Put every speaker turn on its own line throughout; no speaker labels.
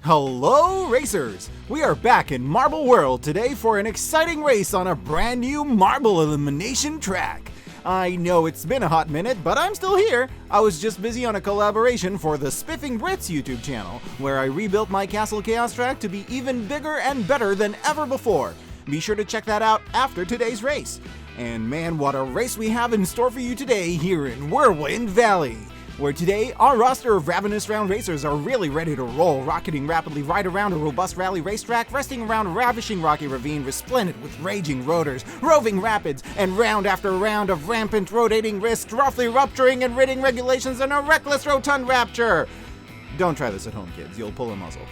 Hello racers! We are back in Marble World today for an exciting race on a brand new Marble Elimination track. I know it's been a hot minute, but I'm still here. I was just busy on a collaboration for the Spiffing Brits YouTube channel, where I rebuilt my Castle Chaos track to be even bigger and better than ever before. Be sure to check that out after today's race. And man, what a race we have in store for you today here in Whirlwind Valley, where today our roster of ravenous round racers are really ready to roll, rocketing rapidly right around a robust rally racetrack, resting around a ravishing rocky ravine resplendent with raging rotors, roving rapids, and round after round of rampant rotating risks, roughly rupturing and ridding regulations in a reckless rotund rapture. Don't try this at home, kids, you'll pull a muscle.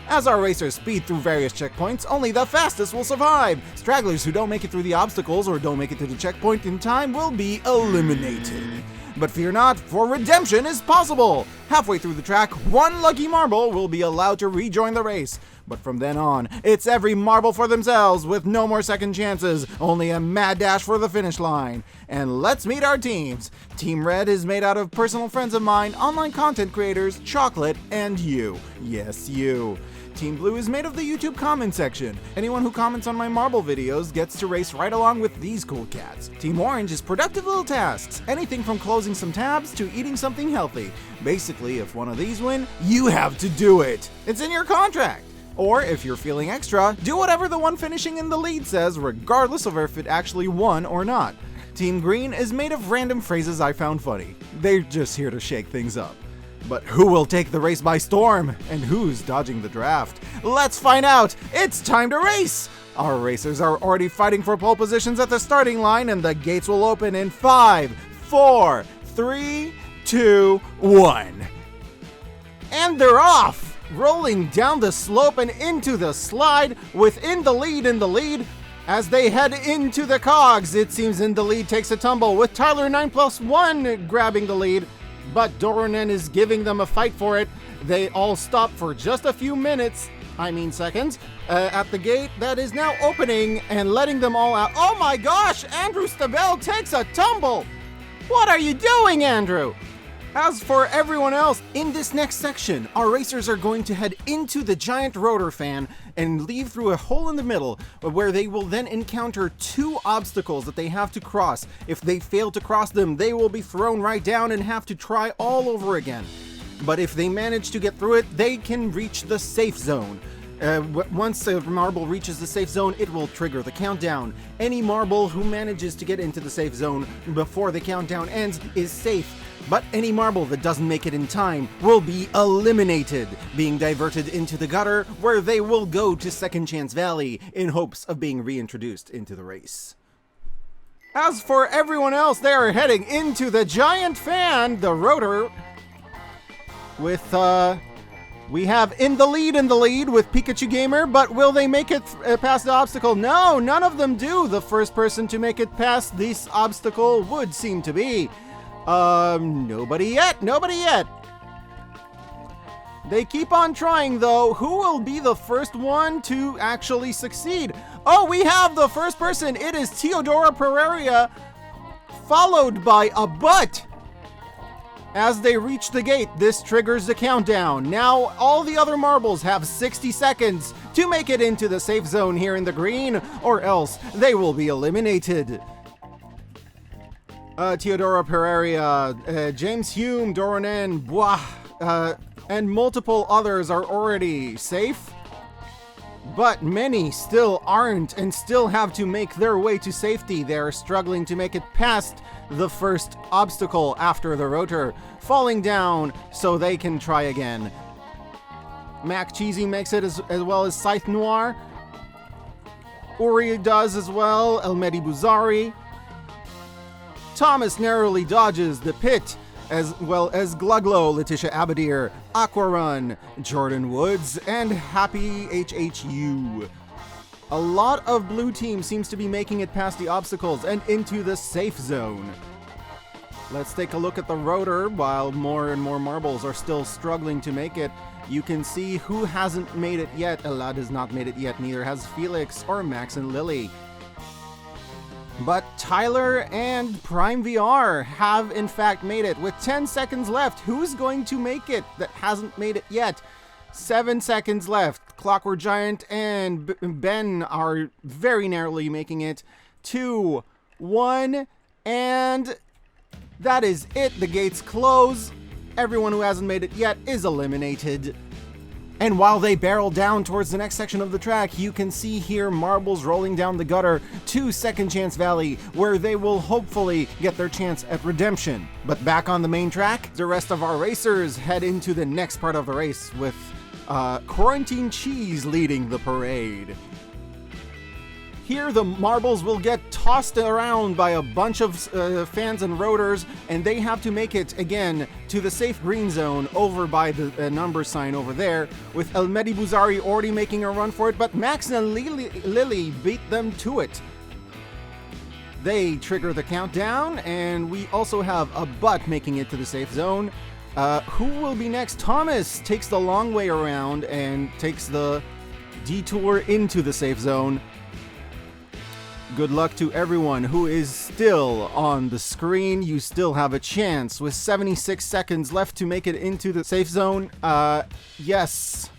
As our racers speed through various checkpoints, only the fastest will survive. Stragglers who don't make it through the obstacles or don't make it to the checkpoint in time will be eliminated. But fear not, for redemption is possible! Halfway through the track, one lucky marble will be allowed to rejoin the race. But from then on, it's every marble for themselves with no more second chances, only a mad dash for the finish line. And let's meet our teams. Team Red is made out of personal friends of mine, online content creators, chocolate, and you. Yes, you. Team Blue is made of the YouTube comment section. Anyone who comments on my marble videos gets to race right along with these cool cats. Team Orange is productive little tasks, anything from closing some tabs to eating something healthy. Basically, if one of these win, you have to do it. It's in your contract. Or, if you're feeling extra, do whatever the one finishing in the lead says, regardless of if it actually won or not. Team Green is made of random phrases I found funny. They're just here to shake things up. But who will take the race by storm? And who's dodging the draft? Let's find out! It's time to race! Our racers are already fighting for pole positions at the starting line, and the gates will open in 5, 4, 3, 2, 1. And they're off! Rolling down the slope and into the slide, with In the Lead. As they head into the cogs, it seems In the Lead takes a tumble, with Tyler 9+1 grabbing the lead. But Doronen is giving them a fight for it. They all stop for just a few seconds, at the gate that is now opening and letting them all out. Oh my gosh, Andrew Stabell takes a tumble! What are you doing, Andrew? As for everyone else, in this next section, our racers are going to head into the giant rotor fan and leave through a hole in the middle, where they will then encounter 2 obstacles that they have to cross. If they fail to cross them, they will be thrown right down and have to try all over again. But if they manage to get through it, they can reach the safe zone. Once a marble reaches the safe zone, it will trigger the countdown. Any marble who manages to get into the safe zone before the countdown ends is safe. But any marble that doesn't make it in time will be eliminated, being diverted into the gutter, where they will go to Second Chance Valley in hopes of being reintroduced into the race. As for everyone else, they are heading into the giant fan, the rotor, with, we have In the Lead with Pikachu Gamer, but will they make it past the obstacle? No, none of them do. The first person to make it past this obstacle would seem to be... nobody yet. They keep on trying, though. Who will be the first one to actually succeed? Oh, we have the first person. It is Teodora Pereira, followed by a butt. As they reach the gate, this triggers the countdown. Now, all the other marbles have 60 seconds to make it into the safe zone here in the green, or else they will be eliminated. Teodora Pereira, James Hume, Doronen, and multiple others are already safe. But many still aren't and still have to make their way to safety. They're struggling to make it past the first obstacle after the rotor, falling down so they can try again. Mac Cheesy makes it as well as Scythe Noir. Uri does as well, Elmedi Buzari. Thomas narrowly dodges the pit, as well as Gluglo, Letitia Abadir, Aquarun, Jordan Woods, and Happy HHU. A lot of blue team seems to be making it past the obstacles and into the safe zone. Let's take a look at the rotor. While more and more marbles are still struggling to make it, you can see who hasn't made it yet. Elad has not made it yet, neither has Felix or Max and Lily. But Tyler and Prime VR have in fact made it with 10 seconds left. Who's going to make it that hasn't made it yet? 7 seconds left. Clockwork Giant and Ben are very narrowly making it. 2, 1, and that is it. The gates close. Everyone who hasn't made it yet is eliminated. And while they barrel down towards the next section of the track, you can see here marbles rolling down the gutter to Second Chance Valley, where they will hopefully get their chance at redemption. But back on the main track, the rest of our racers head into the next part of the race with Quarantine Cheese leading the parade. Here the marbles will get tossed around by a bunch of fans and rotors, and they have to make it again to the safe green zone over by the number sign over there, with El Mehdi Bouzari already making a run for it, but Max and Lily beat them to it. They trigger the countdown, and we also have a butt making it to the safe zone. Who will be next? Thomas takes the long way around and takes the detour into the safe zone. Good luck to everyone who is still on the screen. You still have a chance with 76 seconds left to make it into the safe zone. Yes.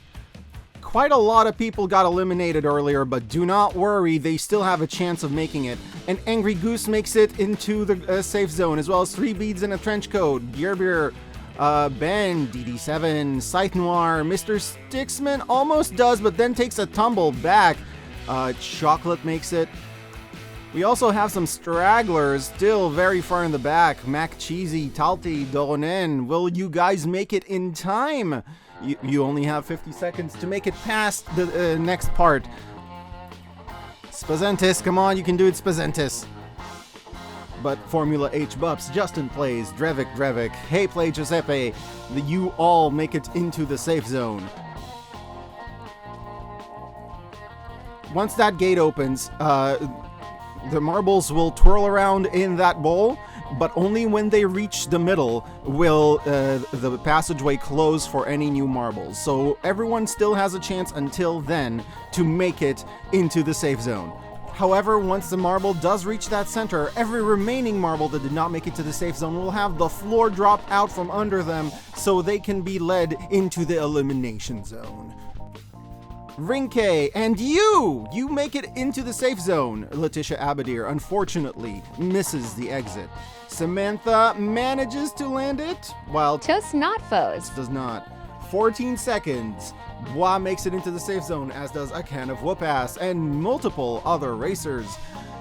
Quite a lot of people got eliminated earlier, but do not worry, they still have a chance of making it. And Angry Goose makes it into the safe zone, as well as 3 Beads in a Trench Coat, Beer, Ben, DD7, Scythe Noir, Mr. Stixman almost does, but then takes a tumble back. Chocolate makes it. We also have some stragglers still very far in the back. Mac Cheesy, Talti, Doronen. Will you guys make it in time? You only have 50 seconds to make it past the next part. Spazentis, come on, you can do it, Spazentis. But Formula H Bups, Justin plays, Drevik, Hey Play Giuseppe. You all make it into the safe zone. Once that gate opens, the marbles will twirl around in that bowl, but only when they reach the middle will the passageway close for any new marbles. So everyone still has a chance until then to make it into the safe zone. However, once the marble does reach that center, every remaining marble that did not make it to the safe zone will have the floor drop out from under them so they can be led into the elimination zone. Rinke, and you make it into the safe zone. Letitia Abadir, unfortunately, misses the exit. Samantha manages to land it, while
Toast not foes.
does not. 14 seconds. Bois makes it into the safe zone, as does a can of whoop-ass and multiple other racers.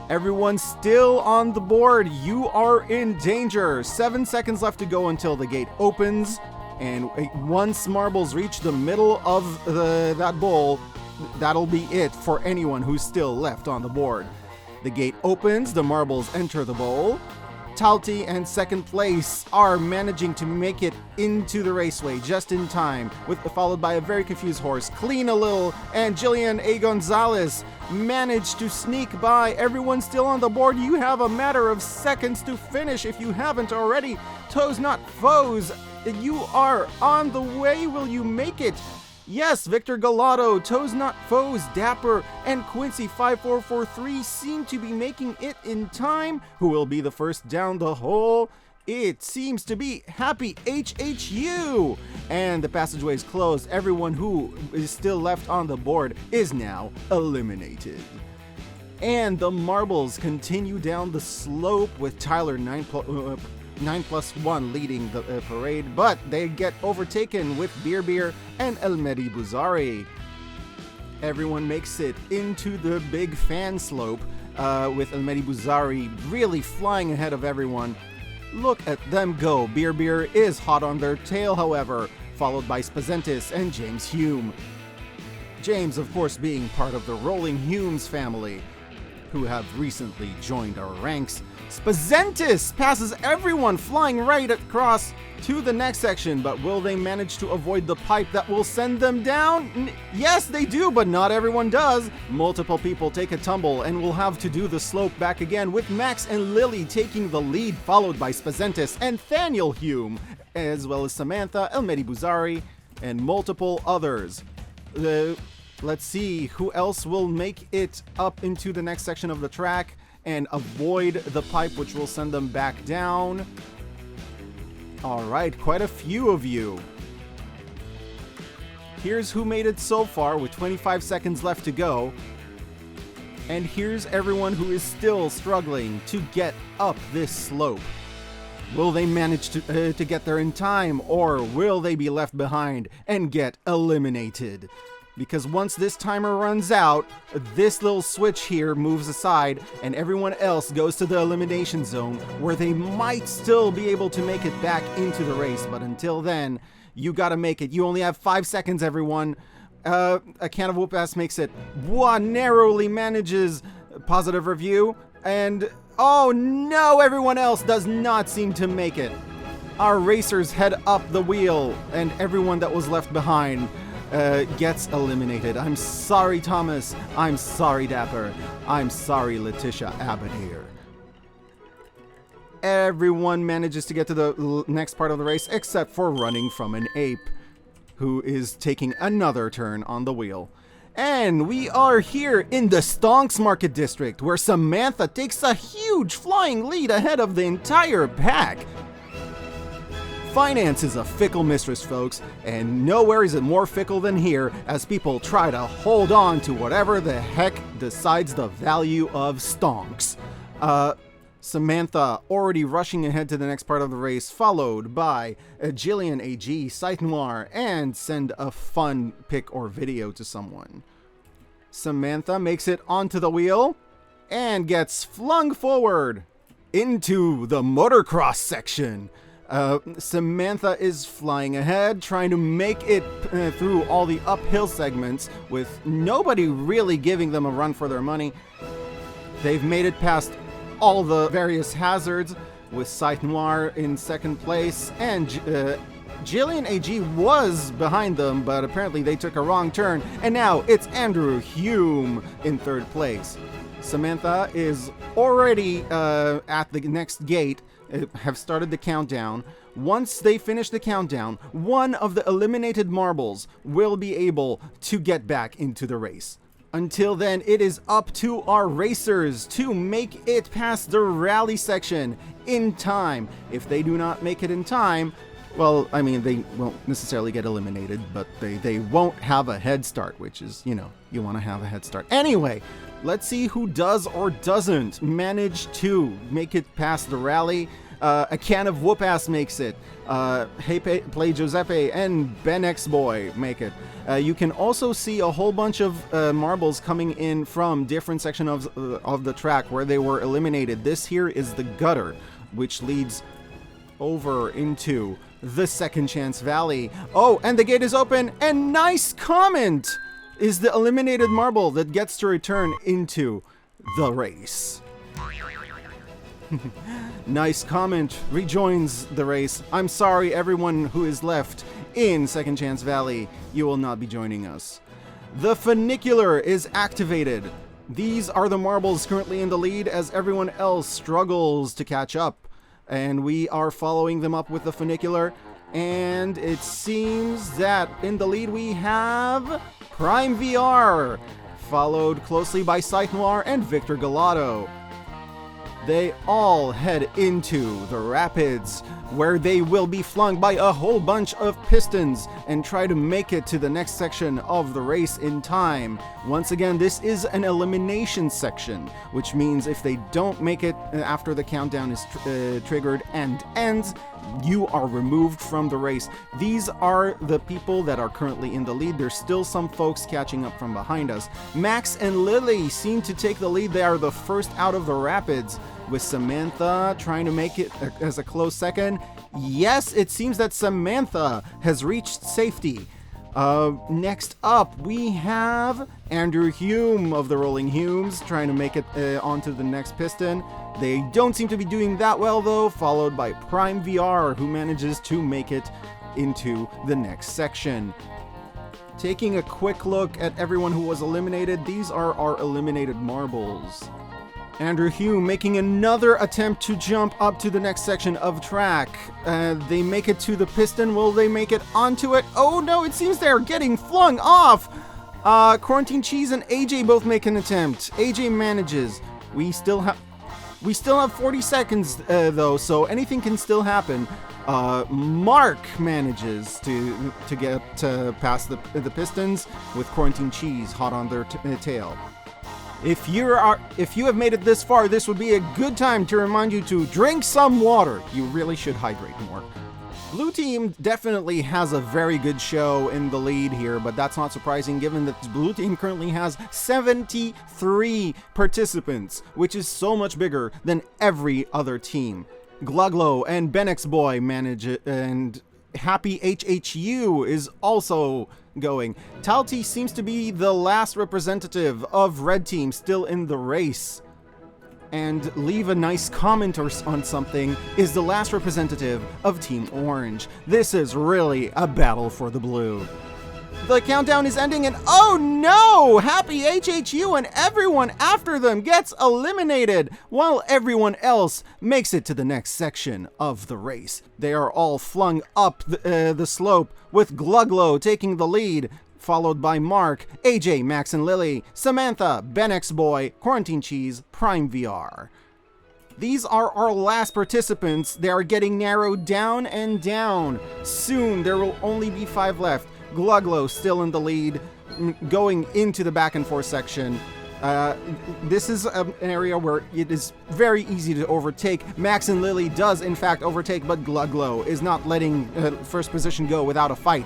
Everyone still on the board. You are in danger. 7 seconds left to go until the gate opens. And once marbles reach the middle of that bowl, that'll be it for anyone who's still left on the board. The gate opens, the marbles enter the bowl. Talti and second place are managing to make it into the raceway just in time, followed by a very confused horse, Clean a Little, and Jillian A. Gonzalez managed to sneak by. Everyone still on the board. You have a matter of seconds to finish if you haven't already. Toes Not Foes, you are on the way. Will you make it? Yes, Victor Galato, Toes Not Foes, Dapper, and Quincy5443 seem to be making it in time. Who will be the first down the hole? It seems to be Happy HHU. And the passageway is closed. Everyone who is still left on the board is now eliminated. And the marbles continue down the slope with Tyler 9+1 leading the parade, but they get overtaken with Beer and El Mehdi Bouzari. Everyone makes it into the big fan slope with El Mehdi Bouzari really flying ahead of everyone. Look at them go. Beer is hot on their tail, however, followed by Spazentis and James Hume. James, of course, being part of the Rolling Humes family, who have recently joined our ranks. Spazentis passes everyone, flying right across to the next section, but will they manage to avoid the pipe that will send them down? Yes, they do, but not everyone does. Multiple people take a tumble and will have to do the slope back again, with Max and Lily taking the lead, followed by Spazentis and Thaniel Hume, as well as Samantha, El Mehdi Bouzari, and multiple others. Let's see who else will make it up into the next section of the track and avoid the pipe, which will send them back down. All right, quite a few of you. Here's who made it so far with 25 seconds left to go. And here's everyone who is still struggling to get up this slope. Will they manage to get there in time, or will they be left behind and get eliminated? Because once this timer runs out, this little switch here moves aside and everyone else goes to the elimination zone where they might still be able to make it back into the race. But until then, you gotta make it. You only have 5 seconds, everyone. A can of whoop-ass makes it. One narrowly manages positive review, and oh no, everyone else does not seem to make it. Our racers head up the wheel, and everyone that was left behind gets eliminated. I'm sorry, Thomas. I'm sorry, Dapper. I'm sorry, Letitia Abbott here. Everyone manages to get to the next part of the race except for running from an ape, who is taking another turn on the wheel. And we are here in the Stonks Market District, where Samantha takes a huge flying lead ahead of the entire pack. Finance is a fickle mistress, folks, and nowhere is it more fickle than here as people try to hold on to whatever the heck decides the value of stonks. Samantha already rushing ahead to the next part of the race, followed by Jillian AG, Scythe Noir, and send a fun pic or video to someone. Samantha makes it onto the wheel and gets flung forward into the motocross section. Samantha is flying ahead, trying to make it through all the uphill segments with nobody really giving them a run for their money. They've made it past all the various hazards, with Scythe Noir in second place, and Jillian AG was behind them, but apparently they took a wrong turn, and now it's Andrew Hume in third place. Samantha is already at the next gate, have started the countdown. Once they finish the countdown, one of the eliminated marbles will be able to get back into the race. Until then, it is up to our racers to make it past the rally section in time. If they do not make it in time, well, I mean, they won't necessarily get eliminated, but they won't have a head start, which is, you know, you want to have a head start. Anyway, let's see who does or doesn't manage to make it past the rally. A can of whoop-ass makes it. Hey Play Giuseppe and Ben X-Boy make it. You can also see a whole bunch of marbles coming in from different sections of the track where they were eliminated. This here is the gutter, which leads over into the Second Chance Valley. Oh, and the gate is open, and Nice Comment is the eliminated marble that gets to return into the race. Nice Comment rejoins the race. I'm sorry, everyone who is left in Second Chance Valley, you will not be joining us. The funicular is activated. These are the marbles currently in the lead as everyone else struggles to catch up. And we are following them up with the funicular. And it seems that in the lead we have Prime VR, followed closely by Scythe Noir and Victor Galato. They all head into the rapids, where they will be flung by a whole bunch of pistons and try to make it to the next section of the race in time. Once again, this is an elimination section, which means if they don't make it after the countdown is triggered and ends, you are removed from the race. These are the people that are currently in the lead. There's still some folks catching up from behind us. Max and Lily seem to take the lead. They are the first out of the rapids, with Samantha trying to make it as a close second. Yes, it seems that Samantha has reached safety. Next up, we have Andrew Hume of the Rolling Humes trying to make it onto the next piston. They don't seem to be doing that well, though, followed by Prime VR, who manages to make it into the next section. Taking a quick look at everyone who was eliminated, these are our eliminated marbles. Andrew Hume making another attempt to jump up to the next section of track. They make it to the piston. Will they make it onto it? Oh no, it seems they're getting flung off. Quarantine Cheese and AJ both make an attempt. AJ manages. We still have... We still have 40 seconds, though, so anything can still happen. Mark manages to get past the Pistons with Quarantine Cheese hot on their tail. If you have made it this far, this would be a good time to remind you to drink some water. You really should hydrate more. Blue team definitely has a very good show in the lead here, but that's not surprising given that the blue team currently has 73 participants, which is so much bigger than every other team. Gluglo and Benex Boy manage it, and Happy HHU is also going. Talty seems to be the last representative of red team still in the race. And Leave a Nice Comment on Something is the last representative of Team Orange. This is really a battle for the blue. The countdown is ending and oh no! Happy HHU and everyone after them gets eliminated while everyone else makes it to the next section of the race. They are all flung up the slope with Gluglo taking the lead, followed by Mark, AJ, Max and Lily, Samantha, Benex Boy, Quarantine Cheese, Prime VR. These are our last participants. They are getting narrowed down and down. Soon there will only be 5 left. Gluglo still in the lead, going into the back and forth section. This is an area where it is very easy to overtake. Max and Lily does in fact overtake, but Gluglo is not letting first position go without a fight.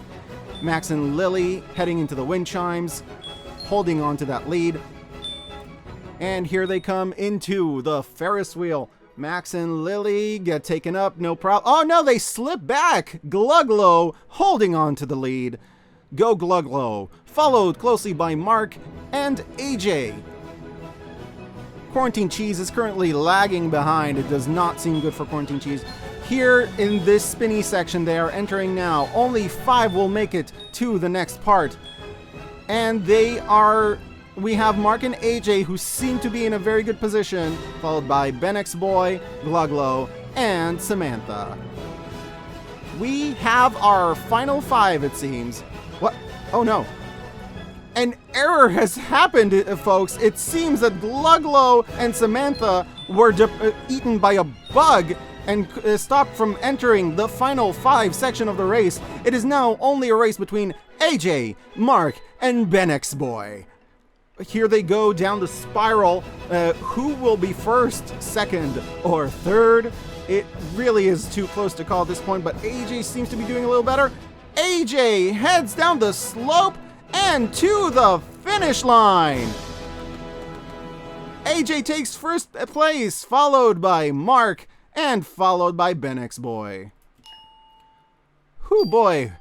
Max and Lily heading into the wind chimes, holding on to that lead. And here they come into the Ferris wheel. Max and Lily get taken up, no problem. Oh no, they slip back! Gluglo holding on to the lead. Go Gluglo, followed closely by Mark and AJ. Quarantine Cheese is currently lagging behind. It does not seem good for Quarantine Cheese. Here in this spinny section they are entering now. Only 5 will make it to the next part. And we have Mark and AJ who seem to be in a very good position, followed by Benex Boy, Gluglo, and Samantha. We have our final 5, it seems. What? Oh no. An error has happened, folks. It seems that Gluglo and Samantha were eaten by a bug and stopped from entering the final 5 section of the race. It is now only a race between AJ, Mark, and Benex Boy. Here they go down the spiral. Who will be first, second, or third? It really is too close to call at this point, but AJ seems to be doing a little better. AJ heads down the slope and to the finish line. AJ takes first place, followed by Mark, and followed by Benex Boy. Whoo boy.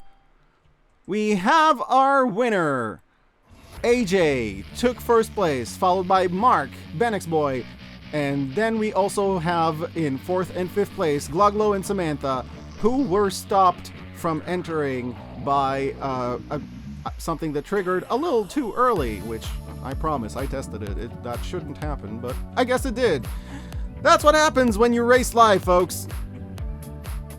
We have our winner. AJ took first place, followed by Mark, Benex Boy, and then we also have in 4th and 5th place Gluglo and Samantha, who were stopped from entering by something that triggered a little too early, which I promise I tested it. That shouldn't happen, but I guess it did. That's what happens when you race live, folks.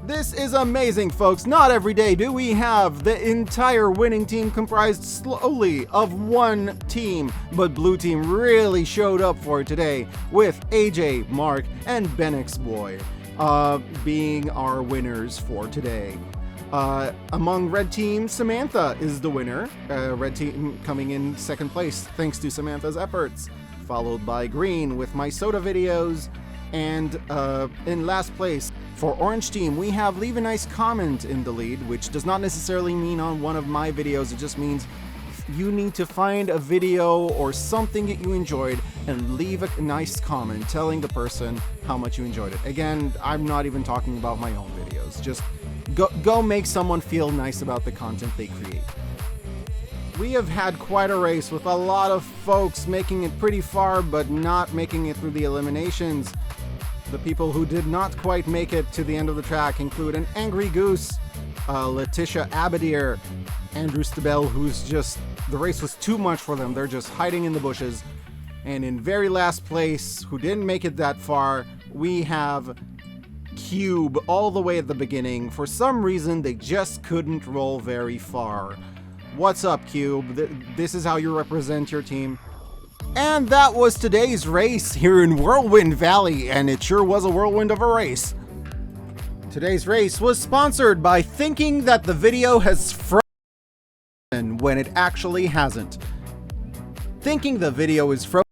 This is amazing, folks. Not every day do we have the entire winning team comprised solely of one team, but Blue Team really showed up for it today with AJ, Mark, and Benex Boy being our winners for today. Among Red Team, Samantha is the winner. Red Team coming in 2nd place thanks to Samantha's efforts, followed by Green with my soda videos. And in last place, for Orange Team, we have Leave a Nice Comment in the lead, which does not necessarily mean on one of my videos. It just means you need to find a video or something that you enjoyed and leave a nice comment telling the person how much you enjoyed it. Again, I'm not even talking about my own videos. Just go make someone feel nice about the content they create. We have had quite a race with a lot of folks making it pretty far but not making it through the eliminations. The people who did not quite make it to the end of the track include an Angry Goose, Letitia Abadir, Andrew Stabell, who's just, the race was too much for them. They're just hiding in the bushes. And in very last place, who didn't make it that far, we have Cube all the way at the beginning. For some reason, they just couldn't roll very far. What's up, Cube? This is how you represent your team. And that was today's race here in Whirlwind Valley, and it sure was a whirlwind of a race. Today's race was sponsored by thinking that the video has frozen when it actually hasn't. Thinking the video is frozen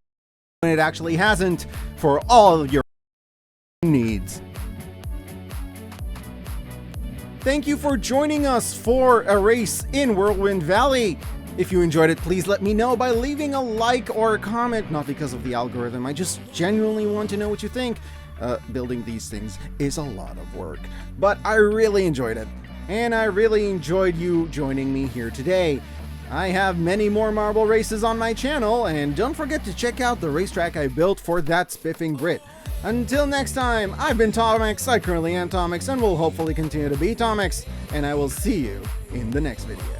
when it actually hasn't for all of your needs. Thank you for joining us for a race in Whirlwind Valley. If you enjoyed it, please let me know by leaving a like or a comment, not because of the algorithm, I just genuinely want to know what you think. Building these things is a lot of work, but I really enjoyed it, and I really enjoyed you joining me here today. I have many more marble races on my channel, and don't forget to check out the racetrack I built for that spiffing Brit. Until next time, I've been Tomix, I currently am Tomix, and will hopefully continue to be Tomix, and I will see you in the next video.